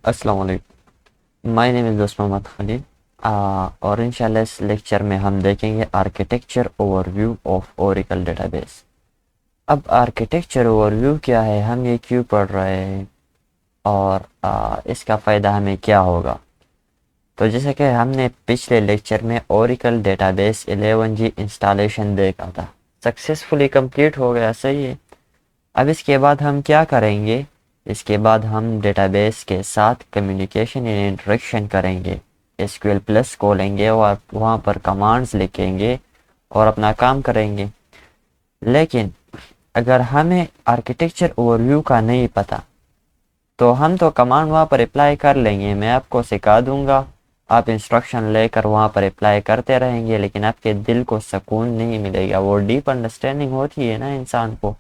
السلام علیکم، مائی نیم از دوست محمد خلیل، اور انشاءاللہ اس لیکچر میں ہم دیکھیں گے architecture overview of Oracle database. اب آرکیٹیکچر اوور ویو کیا ہے، ہم یہ کیوں پڑھ رہے ہیں اور اس کا فائدہ ہمیں کیا ہوگا؟ تو جیسے کہ ہم نے پچھلے لیکچر میں Oracle data base 11G installation دیکھا تھا، سکسیسفلی کمپلیٹ ہو گیا، صحیح ہے۔ اب اس کے بعد ہم کیا کریں گے؟ اس کے بعد ہم ڈیٹا بیس کے ساتھ کمیونیکیشن یا انٹریکشن کریں گے، ایس کیو ایل پلس کھولیں گے اور وہاں پر کمانڈز لکھیں گے اور اپنا کام کریں گے۔ لیکن اگر ہمیں آرکیٹیکچر اوور ویو کا نہیں پتہ تو ہم تو کمانڈ وہاں پر اپلائی کر لیں گے، میں آپ کو سکھا دوں گا، آپ انسٹرکشن لے کر وہاں پر اپلائی کرتے رہیں گے، لیکن آپ کے دل کو سکون نہیں ملے گا۔ وہ ڈیپ انڈرسٹینڈنگ ہوتی ہے نا انسان کو،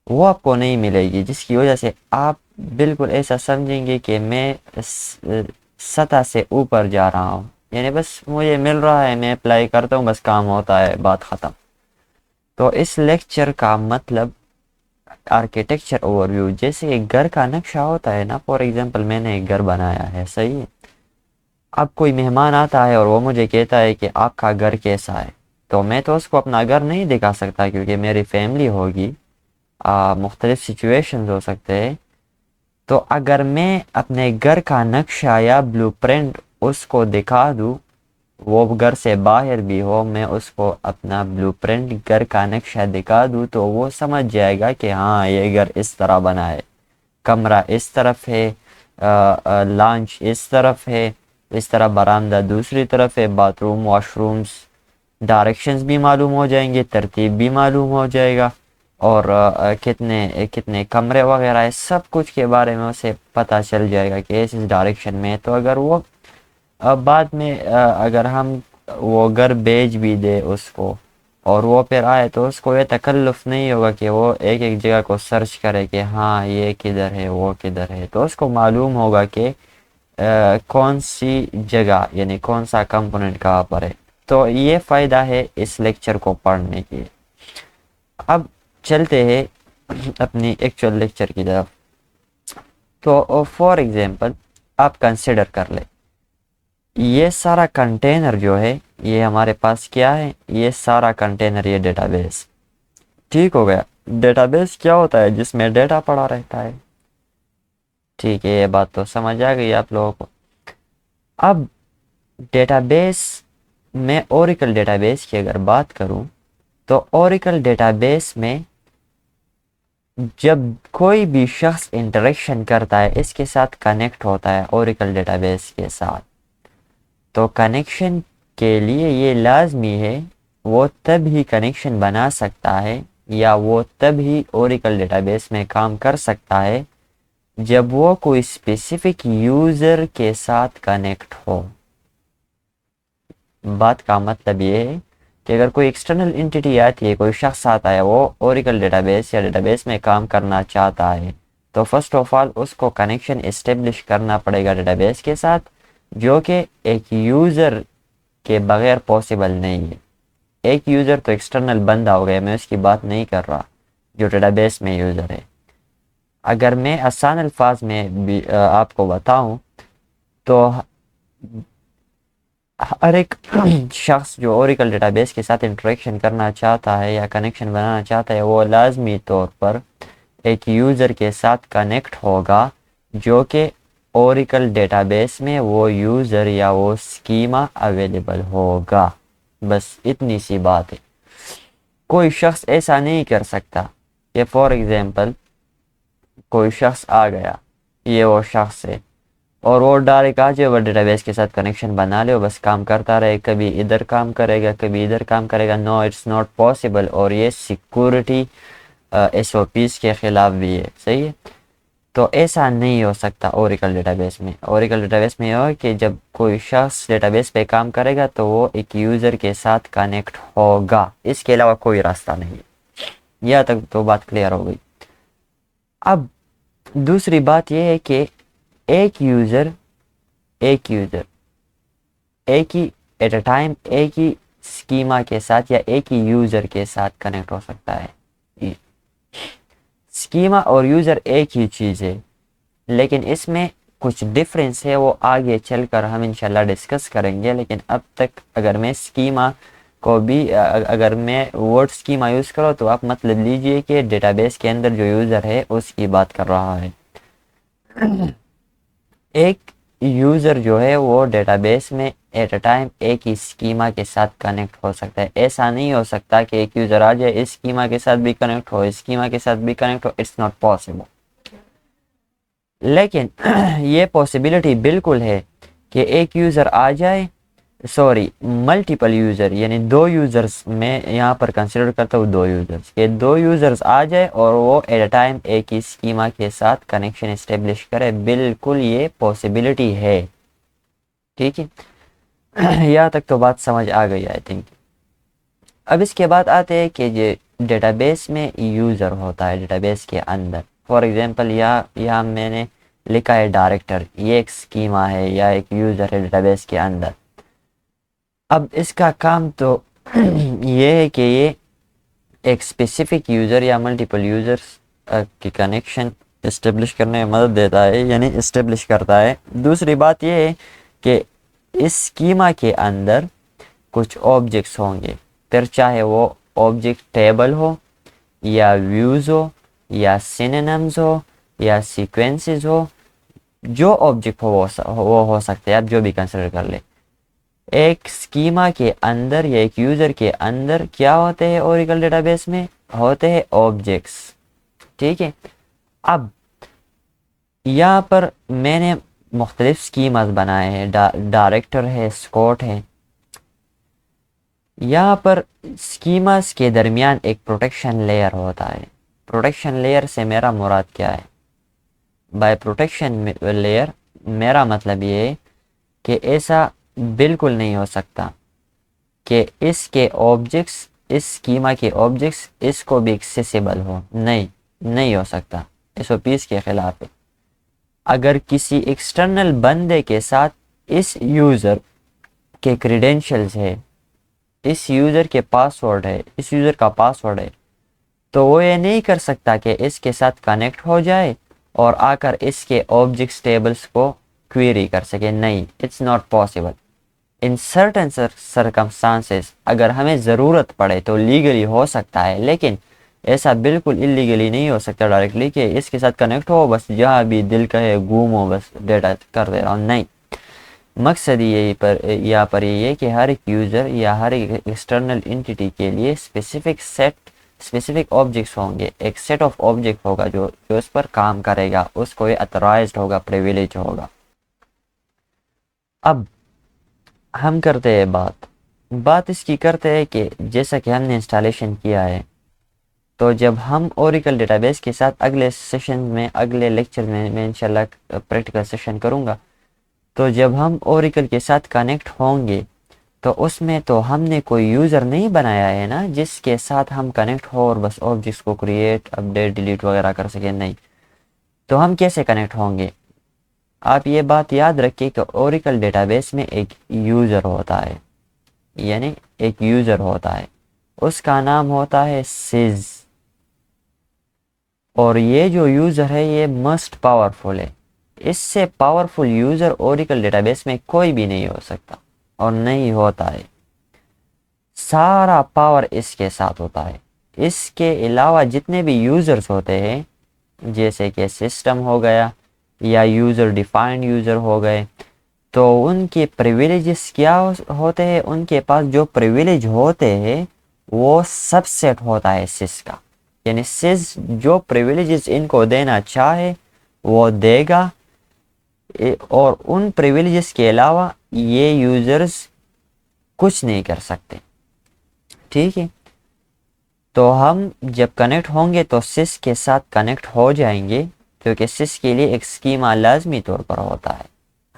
وہ آپ کو نہیں ملے گی، جس کی وجہ سے آپ بالکل ایسا سمجھیں گے کہ میں سطح سے اوپر جا رہا ہوں، یعنی بس مجھے مل رہا ہے، میں اپلائی کرتا ہوں، بس کام ہوتا ہے، بات ختم۔ تو اس لیکچر کا مطلب آرکیٹیکچر اوور ویو، جیسے ایک گھر کا نقشہ ہوتا ہے نا، فار ایگزامپل میں نے ایک گھر بنایا ہے، صحیح ہے۔ اب کوئی مہمان آتا ہے اور وہ مجھے کہتا ہے کہ آپ کا گھر کیسا ہے، تو میں تو اس کو اپنا گھر نہیں دکھا سکتا کیونکہ میری فیملی ہوگی، مختلف سچویشنز ہو سکتے ہیں۔ تو اگر میں اپنے گھر کا نقشہ یا بلو پرنٹ اس کو دکھا دوں، وہ گھر سے باہر بھی ہو، میں اس کو اپنا بلو پرنٹ گھر کا نقشہ دکھا دوں تو وہ سمجھ جائے گا کہ ہاں یہ گھر اس طرح بنا ہے، کمرہ اس طرف ہے، لانچ اس طرف ہے، اس طرح برآمدہ دوسری طرف ہے، bath room, wash rooms, directions بھی معلوم ہو جائیں گے، ترتیب بھی معلوم ہو جائے گا، اور کتنے کتنے کمرے وغیرہ ہے، سب کچھ کے بارے میں اسے پتہ چل جائے گا کہ اس ڈائریکشن میں ہے۔ تو اگر وہ بعد میں اگر ہم وہ گھر بیچ بھی دے اس کو اور وہ پھر آئے تو اس کو یہ تکلف نہیں ہوگا کہ وہ ایک ایک جگہ کو سرچ کرے کہ ہاں یہ کدھر ہے، وہ کدھر ہے، تو اس کو معلوم ہوگا کہ کون سی جگہ، یعنی کون سا کمپوننٹ کہاں پر ہے۔ تو یہ فائدہ ہے اس لیکچر کو پڑھنے کے۔ اب چلتے ہیں اپنی ایکچوئل لیکچر کی طرف۔ تو فار ایگزامپل آپ کنسیڈر کر لیں، یہ سارا کنٹینر جو ہے یہ ہمارے پاس کیا ہے، یہ سارا کنٹینر یہ ڈیٹا بیس، ٹھیک ہو گیا۔ ڈیٹا بیس کیا ہوتا ہے؟ جس میں ڈیٹا پڑا رہتا ہے، ٹھیک ہے، یہ بات تو سمجھ آ گئی آپ لوگوں کو۔ اب ڈیٹا بیس میں اوریکل ڈیٹا بیس کی اگر بات کروں تو اوریکل ڈیٹا بیس میں جب کوئی بھی شخص انٹریکشن کرتا ہے، اس کے ساتھ کنیکٹ ہوتا ہے اوریکل ڈیٹا بیس کے ساتھ، تو کنیکشن کے لیے یہ لازمی ہے، وہ تب ہی کنیکشن بنا سکتا ہے یا وہ تب ہی اوریکل ڈیٹا بیس میں کام کر سکتا ہے جب وہ کوئی اسپیسیفک یوزر کے ساتھ کنیکٹ ہو۔ بات کا مطلب یہ ہے کہ اگر کوئی ایکسٹرنل انٹیٹی آتی ہے، کوئی شخص آتا ہے، وہ اوریکل ڈیٹا بیس یا ڈیٹا بیس میں کام کرنا چاہتا ہے، تو فرسٹ آف آل اس کو کنیکشن اسٹیبلش کرنا پڑے گا ڈیٹا بیس کے ساتھ، جو کہ ایک یوزر کے بغیر پاسبل نہیں ہے۔ ایک یوزر تو ایکسٹرنل بندہ ہو گیا، میں اس کی بات نہیں کر رہا جو ڈیٹا بیس میں یوزر ہے۔ اگر میں آسان الفاظ میں بھی آپ کو بتاؤں تو ہر ایک شخص جو اوریکل ڈیٹا بیس کے ساتھ انٹریکشن کرنا چاہتا ہے یا کنیکشن بنانا چاہتا ہے، وہ لازمی طور پر ایک یوزر کے ساتھ کنیکٹ ہوگا جو کہ اوریکل ڈیٹا بیس میں وہ یوزر یا وہ اسکیما اویلیبل ہوگا۔ بس اتنی سی بات ہے۔ کوئی شخص ایسا نہیں کر سکتا کہ فار ایگزامپل کوئی شخص آ گیا، یہ وہ شخص ہے، اور وہ ڈائریکٹ آ جائے وہ ڈیٹا بیس کے ساتھ کنیکشن بنا لے، بس کام کرتا رہے، کبھی ادھر کام کرے گا، کبھی ادھر کام کرے گا۔ نو، اٹس ناٹ پاسبل، اور یہ سیکورٹی ایس او پیز کے خلاف بھی ہے، صحیح ہے۔ تو ایسا نہیں ہو سکتا اوریکل ڈیٹا بیس میں۔ اوریکل ڈیٹا بیس میں یہ ہو کہ جب کوئی شخص ڈیٹا بیس پہ کام کرے گا تو وہ ایک یوزر کے ساتھ کنیکٹ ہوگا، اس کے علاوہ کوئی راستہ نہیں ہے۔ یہاں تک تو بات کلیئر ہو گئی۔ اب دوسری بات یہ ہے کہ ایک یوزر ایک ہی ایٹ اے ٹائم ایک ہی اسکیما کے ساتھ یا ایک ہی یوزر کے ساتھ کنیکٹ ہو سکتا ہے۔ اسکیما اور یوزر ایک ہی چیز ہے، لیکن اس میں کچھ ڈفرینس ہے وہ آگے چل کر ہم انشاءاللہ ڈسکس کریں گے، لیکن اب تک اگر میں اسکیما کو بھی اگر میں ورڈ اسکیما یوز کرو تو آپ مطلب لیجئے کہ ڈیٹا بیس کے اندر جو یوزر ہے اس کی بات کر رہا ہے۔ ایک یوزر جو ہے وہ ڈیٹا بیس میں ایٹ اے ٹائم ایک ہی اسکیما کے ساتھ کنیکٹ ہو سکتا ہے۔ ایسا نہیں ہو سکتا کہ ایک یوزر آ جائے اس اسکیما کے ساتھ بھی کنیکٹ ہو، اس اسکیما کے ساتھ بھی کنیکٹ ہو، اٹس ناٹ پاسبل۔ لیکن یہ پاسبلٹی بالکل ہے کہ ایک یوزر آ جائے، سوری ملٹیپل یوزر، یعنی دو یوزرز میں یہاں پر کنسیڈر کرتا ہوں، دو یوزرز کہ دو یوزرز آ جائے اور وہ ایٹ اے ٹائم ایک ہی اسکیما کے ساتھ کنیکشن اسٹیبلش کرے، بالکل یہ پاسبلٹی ہے۔ ٹھیک ہے، یہاں تک تو بات سمجھ آ گئی آئی تھنک۔ اب اس کے بعد آتے ہیں کہ جو ڈیٹا بیس میں یوزر ہوتا ہے ڈیٹا بیس کے اندر، فار ایگزامپل یہاں میں نے لکھا ہے ڈائریکٹر، یہ ایک اسکیما ہے یا ایک یوزر ہے ڈیٹا بیس کے اندر۔ اب اس کا کام تو یہ ہے کہ یہ ایک اسپیسیفک یوزر یا ملٹیپل یوزرز کی کنیکشن اسٹیبلش کرنے میں مدد دیتا ہے، یعنی اسٹیبلش کرتا ہے۔ دوسری بات یہ ہے کہ اس اسکیما کے اندر کچھ آبجیکٹس ہوں گے، پھر چاہے وہ آبجیکٹ ٹیبل ہو یا ویوز ہو یا سینونیمز ہو یا سیکوینسز ہو، جو آبجیکٹ ہو وہ ہو سکتے ہیں، آپ جو بھی کنسیڈر کر لیں۔ ایک اسکیما کے اندر یا ایک یوزر کے اندر کیا ہوتے ہیں اوریکل ڈیٹا بیس میں؟ ہوتے ہیں آبجیکٹس۔ ٹھیک ہے، اب یہاں پر میں نے مختلف اسکیماز بنائے ہیں، ڈائریکٹر ہے، اسکوٹ ہے۔ یہاں پر اسکیماز کے درمیان ایک پروٹیکشن لیئر ہوتا ہے۔ پروٹیکشن لیئر سے میرا مراد کیا ہے؟ بائی پروٹیکشن لیئر میرا مطلب یہ ہے کہ ایسا بالکل نہیں ہو سکتا کہ اس کے آبجیکٹس، اس اسکیما کے آبجیکٹس اس کو بھی ایکسیسیبل ہو، نہیں ہو سکتا، ایس او پیز کے خلاف ہے۔ اگر کسی ایکسٹرنل بندے کے ساتھ اس یوزر کے کریڈینشلز ہے، اس یوزر کے پاسورڈ ہے، اس یوزر کا پاسورڈ ہے، تو وہ یہ نہیں کر سکتا کہ اس کے ساتھ کنیکٹ ہو جائے اور آ کر اس کے آبجیکٹس ٹیبلز کو کویری کر سکے۔ نہیں، it's not possible. In certain circumstances اگر ہمیں ضرورت پڑے تو لیگلی ہو سکتا ہے، لیکن ایسا بالکل اللیگلی نہیں ہو سکتا ڈائریکٹلی کہ اس کے ساتھ کنیکٹ ہو، بس جہاں بھی دل کہے گھومو، بس ڈیٹا کر دے رہا ہوں۔ نہیں، مقصد یہاں پر یہ ہے کہ ہر ایک یوزر یا ہر ایک ایکسٹرنل انٹیٹی کے لیے اسپیسیفک آبجیکٹس ہوں گے، ایک سیٹ آف آبجیکٹ ہوگا جو اس پر کام کرے گا، اس کو یہ اتھرائزڈ ہوگا، پریویلیج ہوگا۔ اب ہم کرتے ہیں بات اس کی کرتے ہیں کہ جیسا کہ ہم نے انسٹالیشن کیا ہے، تو جب ہم اوریکل ڈیٹا بیس کے ساتھ اگلے سیشن میں، اگلے لیکچر میں انشاءاللہ پریکٹیکل سیشن کروں گا، تو جب ہم اوریکل کے ساتھ کنیکٹ ہوں گے تو اس میں تو ہم نے کوئی یوزر نہیں بنایا ہے نا جس کے ساتھ ہم کنیکٹ ہو اور بس آبجیکٹس کو کریٹ، اپڈیٹ، ڈیلیٹ وغیرہ کر سکیں۔ نہیں، تو ہم کیسے کنیکٹ ہوں گے؟ آپ یہ بات یاد رکھیں کہ اوریکل ڈیٹا بیس میں ایک یوزر ہوتا ہے، یعنی ایک یوزر ہوتا ہے، اس کا نام ہوتا ہے سیز، اور یہ جو یوزر ہے یہ مسٹ پاورفل ہے۔ اس سے powerful user Oracle data base میں کوئی بھی نہیں ہو سکتا اور نہیں ہوتا ہے، سارا پاور اس کے ساتھ ہوتا ہے۔ اس کے علاوہ جتنے بھی یوزرز ہوتے ہیں، جیسے کہ سسٹم ہو گیا یا یوزر ڈیفائنڈ یوزر ہو گئے، تو ان کے پریویلیجز کیا ہوتے ہیں؟ ان کے پاس جو پریویلیج ہوتے ہیں وہ سب سیٹ ہوتا ہے سس کا، یعنی سس جو پریویلیجز ان کو دینا چاہے وہ دے گا، اور ان پریویلیجز کے علاوہ یہ یوزرز کچھ نہیں کر سکتے۔ ٹھیک ہے، تو ہم جب کنیکٹ ہوں گے تو سس کے ساتھ کنیکٹ ہو جائیں گے، کیونکہ سس کے لیے ایک اسکیما لازمی طور پر ہوتا ہے۔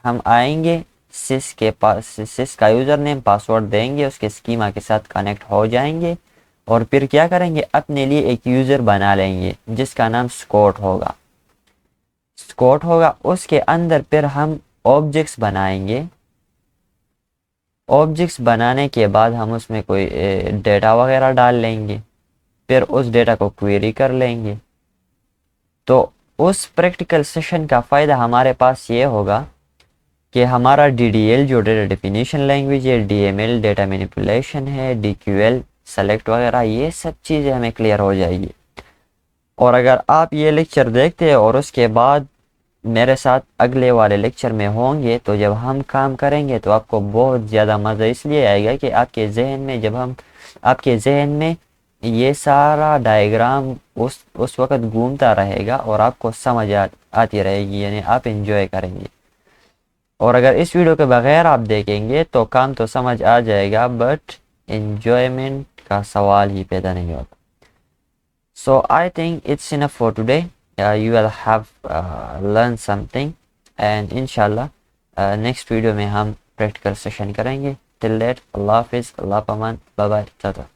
ہم آئیں گے، سس کے پاس سس کا یوزر نیم پاسورڈ دیں گے، اس کے اسکیما کے ساتھ کنیکٹ ہو جائیں گے، اور پھر کیا کریں گے؟ اپنے لیے ایک یوزر بنا لیں گے جس کا نام اسکوٹ ہوگا۔ اس کے اندر پھر ہم آبجیکٹس بنائیں گے۔ آبجیکٹس بنانے کے بعد ہم اس میں کوئی ڈیٹا وغیرہ ڈال لیں گے، پھر اس ڈیٹا کو کویری کر لیں گے۔ تو اس پریکٹیکل سیشن کا فائدہ ہمارے پاس یہ ہوگا کہ ہمارا ڈی ڈی ایل جو ڈیٹا ڈیفینیشن لینگویج ہے، D M L data manipulation ہے، ڈی کیو ایل سلیکٹ وغیرہ، یہ سب چیزیں ہمیں کلیئر ہو جائے گی. اور اگر آپ یہ لیکچر دیکھتے اور اس کے بعد میرے ساتھ اگلے والے لیکچر میں ہوں گے تو جب ہم کام کریں گے تو آپ کو بہت زیادہ مزہ اس لیے آئے گا کہ آپ کے ذہن میں آپ کے ذہن میں یہ سارا ڈائیگرام اس وقت گھومتا رہے گا اور آپ کو سمجھ آتی رہے گی، یعنی آپ انجوائے کریں گے. اور اگر اس ویڈیو کے بغیر آپ دیکھیں گے تو کام تو سمجھ آ جائے گا بٹ انجوائمنٹ کا سوال ہی پیدا نہیں ہوتا. So I think it's enough for today. You will have learned something and inshallah next video میں ہم practical session کریں گے. Till that, Allah Hafiz, Allah Paman, bye bye, tata.